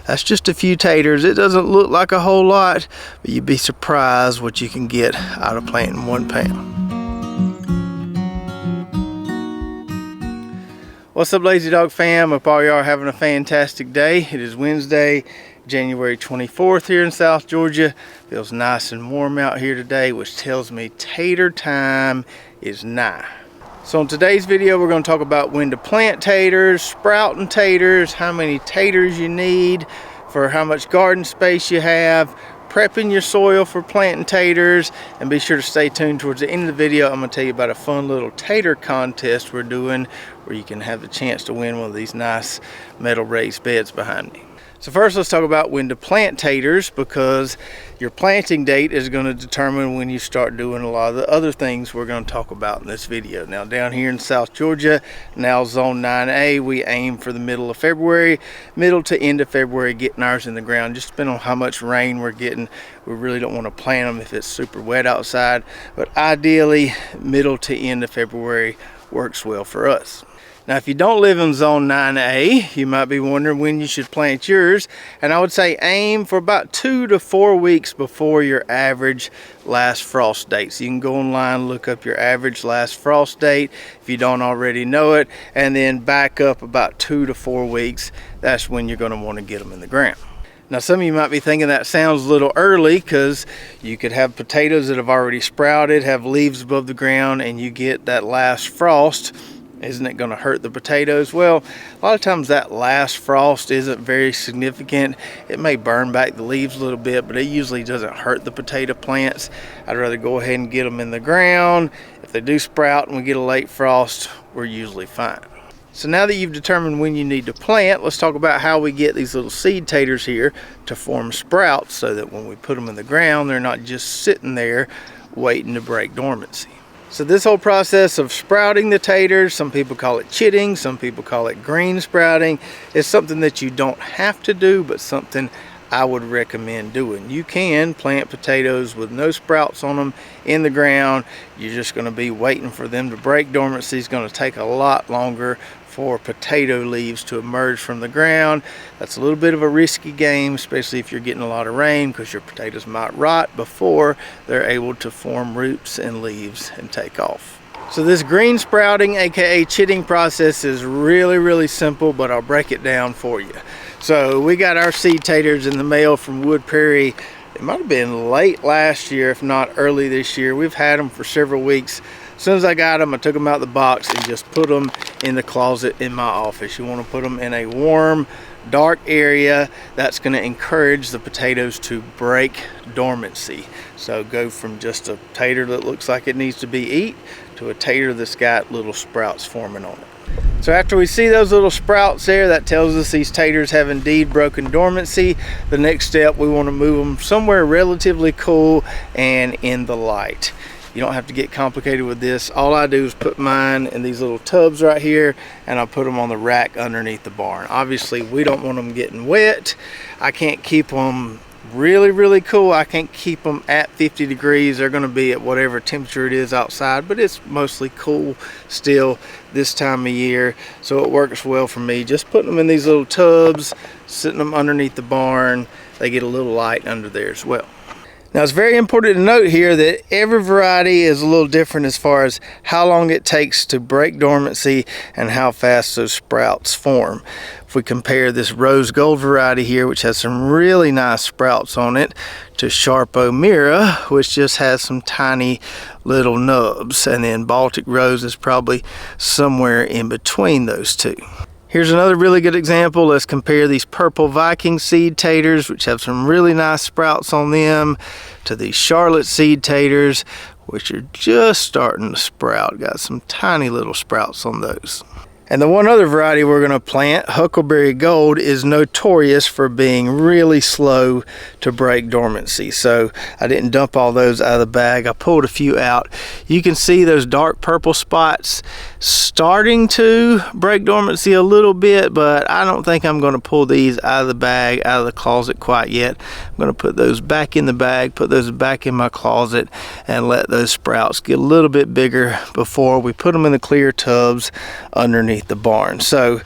That's just a few taters. It doesn't look like a whole lot, but you'd be surprised what you can get out of planting 1 pound. What's up, Lazy Dog fam? Hope all y'all are having a fantastic day. It is Wednesday, January 24th here in South Georgia. Feels nice and warm out here today, which tells me tater time is nigh. So in today's video, we're going to talk about when to plant taters, sprouting taters, how many taters you need for how much garden space you have, prepping your soil for planting taters, and be sure to stay tuned towards the end of the video. I'm going to tell you about a fun little tater contest we're doing where you can have the chance to win one of these nice metal raised beds behind me. So first, let's talk about when to plant taters, because your planting date is going to determine when you start doing a lot of the other things we're going to talk about in this video. Now down here in South Georgia, now zone 9A, we aim for the middle of February, middle to end of February, getting ours in the ground. Just depending on how much rain we're getting. We really don't want to plant them if it's super wet outside, but ideally middle to end of February works well for us. Now, if you don't live in zone 9A, you might be wondering when you should plant yours. And I would say aim for about 2 to 4 weeks before your average last frost date. So you can go online, look up your average last frost date if you don't already know it, and then back up about 2 to 4 weeks. That's when you're going to want to get them in the ground. Now, some of you might be thinking that sounds a little early, because you could have potatoes that have already sprouted, have leaves above the ground, and you get that last frost. Isn't it going to hurt the potatoes? Well, a lot of times that last frost isn't very significant. It may burn back the leaves a little bit, but it usually doesn't hurt the potato plants. I'd rather go ahead and get them in the ground. If they do sprout and we get a late frost, we're usually fine. So now that you've determined when you need to plant, let's talk about how we get these little seed taters here to form sprouts, so that when we put them in the ground, they're not just sitting there waiting to break dormancy. So this whole process of sprouting the taters, some people call it chitting, some people call it green sprouting, is something that you don't have to do, but something I would recommend doing. You can plant potatoes with no sprouts on them in the ground. You're just going to be waiting for them to break dormancy. It's going to take a lot longer for potato leaves to emerge from the ground. That's a little bit of a risky game, especially if you're getting a lot of rain, because your potatoes might rot before they're able to form roots and leaves and take off. So this green sprouting, aka chitting process, is really simple, but I'll break it down for you. So we got our seed taters in the mail from Wood Prairie. It might have been late last year, if not early this year. We've had them for several weeks. As soon as I got them, I took them out of the box and just put them in the closet in my office. You want to put them in a warm, dark area. That's going to encourage the potatoes to break dormancy. So go from just a tater that looks like it needs to be eaten to a tater that's got little sprouts forming on it. So after we see those little sprouts there, that tells us these taters have indeed broken dormancy. The next step, we want to move them somewhere relatively cool and in the light. You don't have to get complicated with this. All I do is put mine in these little tubs right here, and I put them on the rack underneath the barn. Obviously, we don't want them getting wet. I can't keep them really cool. I can't keep them at 50 degrees. They're going to be at whatever temperature it is outside, but it's mostly cool still this time of year, so it works well for me. Just putting them in these little tubs, sitting them underneath the barn. They get a little light under there as well. Now, it's very important to note here that every variety is a little different as far as how long it takes to break dormancy and how fast those sprouts form. If we compare this rose gold variety here, which has some really nice sprouts on it, to Sharpo Mira, which just has some tiny little nubs, and then Baltic Rose is probably somewhere in between those two. Here's another really good example. Let's compare these purple Viking seed taters, which have some really nice sprouts on them, to these Charlotte seed taters, which are just starting to sprout. Got some tiny little sprouts on those. And the one other variety we're going to plant, Huckleberry Gold, is notorious for being really slow to break dormancy. So I didn't dump all those out of the bag. I pulled a few out. You can see those dark purple spots starting to break dormancy a little bit, but I don't think I'm going to pull these out of the bag, out of the closet quite yet. I'm going to put those back in the bag, put those back in my closet, and let those sprouts get a little bit bigger before we put them in the clear tubs underneath the barn. So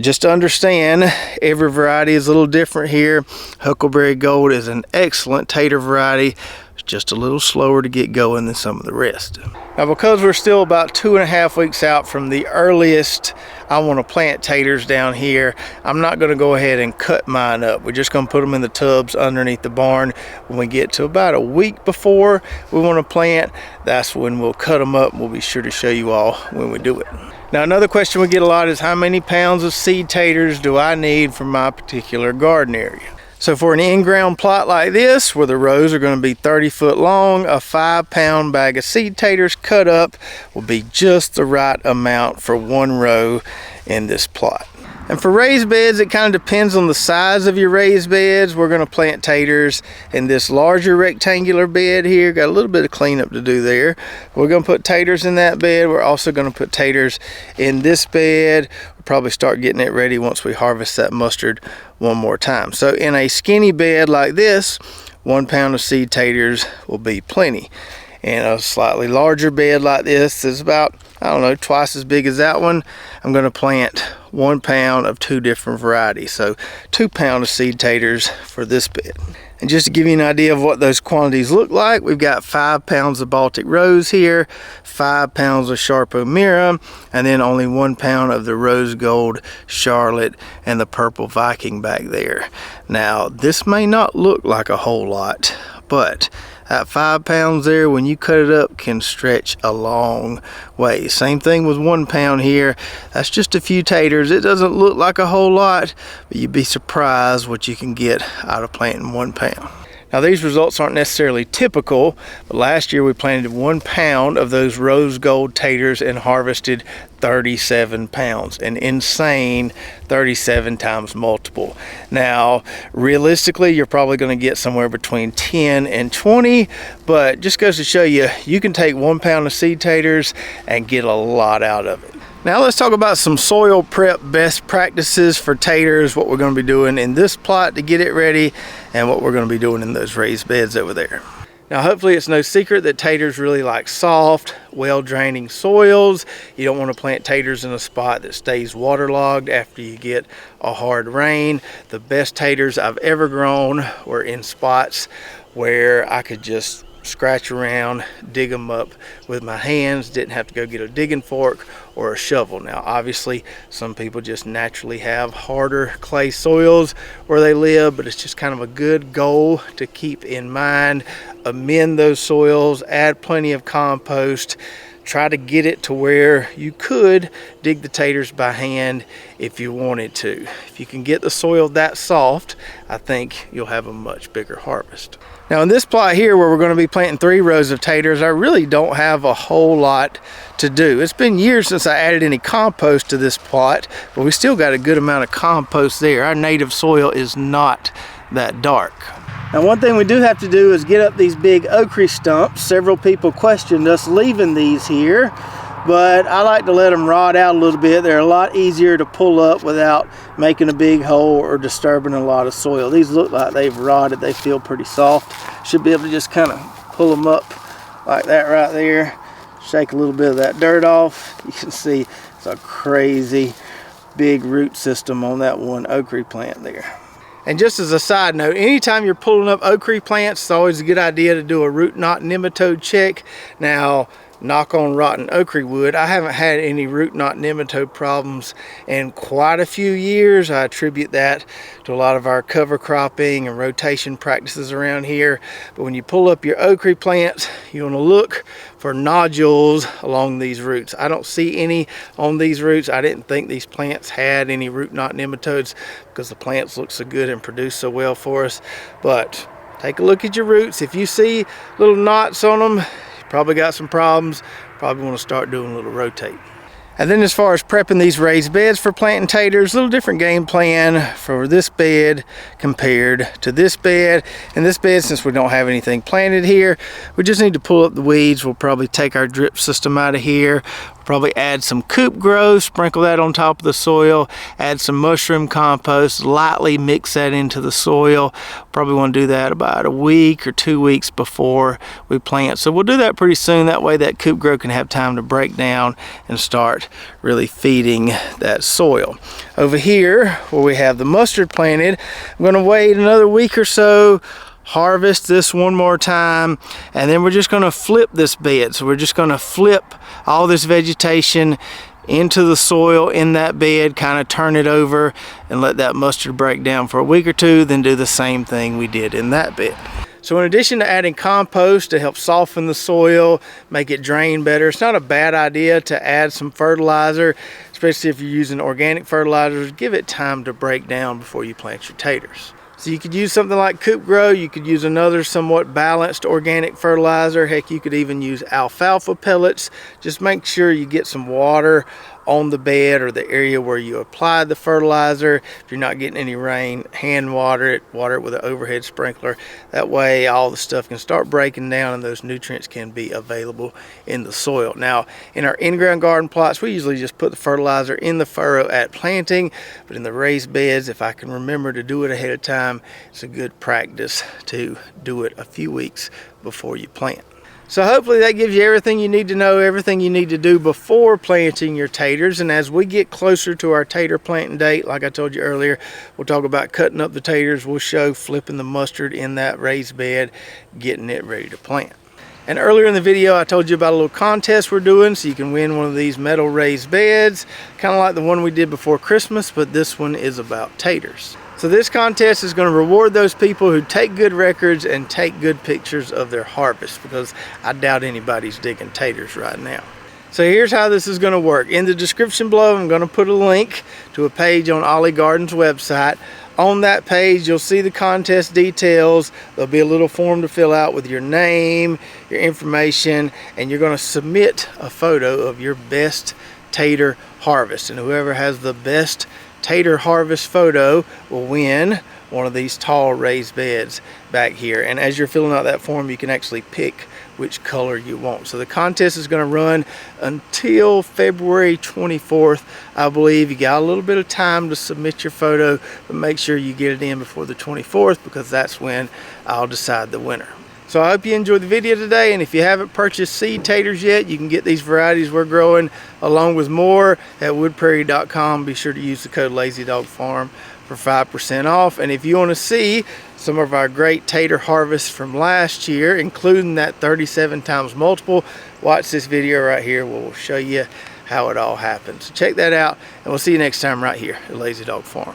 Just to understand, every variety is a little different here. Huckleberry Gold is an excellent tater variety. It's just a little slower to get going than some of the rest. Now, because we're still about 2.5 weeks out from the earliest I want to plant taters down here, I'm not going to go ahead and cut mine up. We're just going to put them in the tubs underneath the barn. When we get to about a week before we want to plant, that's when we'll cut them up. We'll be sure to show you all when we do it. Now, another question we get a lot is how many pounds of seed taters do I need for my particular garden area? So for an in-ground plot like this, where the rows are going to be 30 foot long, a 5-pound bag of seed taters cut up will be just the right amount for one row in this plot. And for raised beds, it kind of depends on the size of your raised beds. We're going to plant taters in this larger rectangular bed here. Got a little bit of cleanup to do there. We're going to put taters in that bed. We're also going to put taters in this bed. We'll probably start getting it ready once we harvest that mustard one more time. So in a skinny bed like this, 1 pound of seed taters will be plenty. In a slightly larger bed like this is about, I don't know, twice as big as that one. I'm going to plant 1 pound of 2 different varieties. So 2 pounds of seed taters for this bed. And just to give you an idea of what those quantities look like, we've got 5 pounds of Baltic Rose here, 5 pounds of Sharp O'Meara, and then only 1 pound of the Rose Gold Charlotte and the Purple Viking back there. Now, this may not look like a whole lot, but that 5 pounds there, when you cut it up, can stretch a long way. Same thing with 1 pound here. That's just a few taters. It doesn't look like a whole lot, but you'd be surprised what you can get out of planting 1 pound. Now, these results aren't necessarily typical, but last year we planted 1 pound of those Rose Gold taters and harvested 37 pounds, an insane 37 times multiple. Now, realistically, you're probably going to get somewhere between 10 and 20, but just goes to show you, you can take 1 pound of seed taters and get a lot out of it. Now let's talk about some soil prep best practices for taters, what we're going to be doing in this plot to get it ready, and what we're going to be doing in those raised beds over there. Now, hopefully it's no secret that taters really like soft, well-draining soils. You don't want to plant taters in a spot that stays waterlogged after you get a hard rain. The best taters I've ever grown were in spots where I could just scratch around, dig them up with my hands, didn't have to go get a digging fork or a shovel. Now, obviously, some people just naturally have harder clay soils where they live, but it's just kind of a good goal to keep in mind. Amend those soils, add plenty of compost, try to get it to where you could dig the taters by hand if you wanted to. If you can get the soil that soft, I think you'll have a much bigger harvest. Now, in this plot here where we're going to be planting 3 rows of taters, I really don't have a whole lot to do. It's been years since I added any compost to this plot, but we still got a good amount of compost there. Our native soil is not that dark. Now, one thing we do have to do is get up these big ochre stumps. Several people questioned us leaving these here, but I like to let them rot out a little bit. They're a lot easier to pull up without making a big hole or disturbing a lot of soil. These look like they've rotted. They feel pretty soft. Should be able to just kind of pull them up like that right there. Shake a little bit of that dirt off. You can see it's a crazy big root system on that one ochre plant there. And just as a side note, anytime you're pulling up ochre plants, it's always a good idea to do a root knot nematode check. Now, knock on rotten ochre wood, I haven't had any root knot nematode problems in quite a few years. I attribute that to a lot of our cover cropping and rotation practices around here. But when you pull up your ochre plants, you want to look for nodules along these roots. I don't see any on these roots. I didn't think these plants had any root knot nematodes because the plants look so good and produce so well for us. But take a look at your roots. If you see little knots on them, probably got some problems. Probably want to start doing a little rotate. And then as far as prepping these raised beds for planting taters, a little different game plan for this bed compared to this bed. In this bed, since we don't have anything planted here, we just need to pull up the weeds. We'll probably take our drip system out of here. Probably add some coop grow, sprinkle that on top of the soil, add some mushroom compost, lightly mix that into the soil. Probably want to do that about a week or 2 weeks before we plant. So we'll do that pretty soon. That way that coop grow can have time to break down and start really feeding that soil. Over here where we have the mustard planted, I'm going to wait another week or so, harvest this one more time, and then we're just going to flip this bed. So we're just going to flip all this vegetation into the soil in that bed, kind of turn it over and let that mustard break down for a week or two, then do the same thing we did in that bed. So in addition to adding compost to help soften the soil, make it drain better, it's not a bad idea to add some fertilizer, especially if you're using organic fertilizers. Give it time to break down before you plant your taters. So you could use something like coop grow, you could use another somewhat balanced organic fertilizer. Heck, you could even use alfalfa pellets. Just make sure you get some water on the bed or the area where you applied the fertilizer. If you're not getting any rain, hand water it with an overhead sprinkler. That way all the stuff can start breaking down and those nutrients can be available in the soil. Now in our in-ground garden plots, we usually just put the fertilizer in the furrow at planting, but in the raised beds, if I can remember to do it ahead of time, it's a good practice to do it a few weeks before you plant. So hopefully that gives you everything you need to know, everything you need to do before planting your taters. And as we get closer to our tater planting date, like I told you earlier, we'll talk about cutting up the taters. We'll show flipping the mustard in that raised bed, getting it ready to plant. And earlier in the video, I told you about a little contest we're doing, so you can win one of these metal raised beds, kind of like the one we did before Christmas, but this one is about taters. So this contest is going to reward those people who take good records and take good pictures of their harvest, because I doubt anybody's digging taters right now. So here's how this is going to work. In the description below, I'm going to put a link to a page on Olle Garden's website. On that page, you'll see the contest details. There'll be a little form to fill out with your name, your information, and you're going to submit a photo of your best tater harvest. And whoever has the best tater harvest photo will win one of these tall raised beds back here. And as you're filling out that form, you can actually pick which color you want. So the contest is going to run until February 24th, I believe. You got a little bit of time to submit your photo, but make sure you get it in before the 24th, because that's when I'll decide the winner. So I hope you enjoyed the video today, and if you haven't purchased seed taters yet, you can get these varieties we're growing along with more at woodprairie.com. Be sure to use the code LazyDogFarm for 5% off. And if you want to see some of our great tater harvests from last year, including that 37 times multiple, watch this video right here where we'll show you how it all happened. So check that out, and we'll see you next time right here at Lazy Dog Farm.